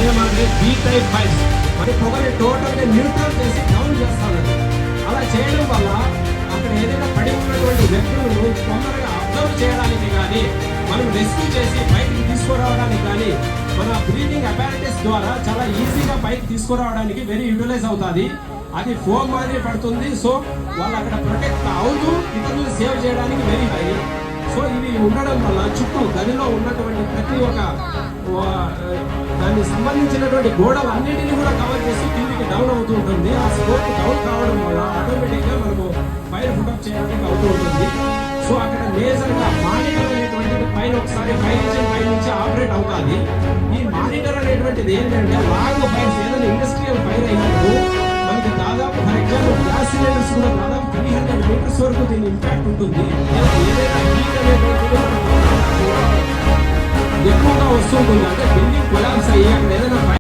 అదే మాదిరి B type files మరి పొగని టోటల్గా న్యూట్రల్ చేసి డౌన్ చేస్తానండి. అలా చేయడం వల్ల అక్కడ ఏదైనా పడి ఉన్నటువంటి వ్యక్తులను తొందరగా అబ్జర్వ్ చేయడానికి కానీ మనం రెస్క్యూ చేసి బయటికి తీసుకురావడానికి కానీ మన బ్రీతింగ్ అపారటస్ ద్వారా చాలా ఈజీగా పైకి తీసుకురావడానికి వెరీ యూటిలైజ్ అవుతుంది. అది ఫోమ్ మాదిరి పడుతుంది. సో వాళ్ళు అక్కడ ప్రొటెక్ట్ అవుతూ ఇతరులను సేవ్ చేయడానికి వెరీ హై. సో ఇవి ఉండడం వల్ల చుట్టూ గదిలో ఉన్నటువంటి ప్రతి ఒక్క దానికి సంబంధించినటువంటి గోడలు అన్నింటినీ కూడా కవర్ చేసి కిందికి డౌన్ అవుతూ ఉంటుంది. ఆ స్కోప్ డౌన్ కావడం వల్ల ఆటోమేటిక్ గా మనము ఫైర్ పుటప్ చేయడానికి అవుతూ ఉంటుంది. సో అక్కడ మేజర్ గా మానిటర్ అనేటువంటిది పైన ఒకసారి ఫైర్ ఇంజిన్ పై నుంచి ఆపరేట్ అవుతుంది. ఈ మానిటర్ అనేటువంటిది ఏంటంటే లాంగ్ ఫైర్స్ ఏదైనా ఇండస్ట్రియల్ ఫైర్ అయినప్పుడు మనకి దాదాపు ఫర్ ఎగ్జాంపుల్ గ్యాస్ సిలిండర్స్ కూడా దాదాపు 300 మీటర్స్ వరకు దీని ఇంపాక్ట్ ఉంటుంది. ఏదైనా హీట్ అనేటువంటిది ఎక్కువగా వస్తుంటుంది. అంటే బిల్డింగ్ కొలాప్స్ అయ్యి అక్కడ ఏదైనా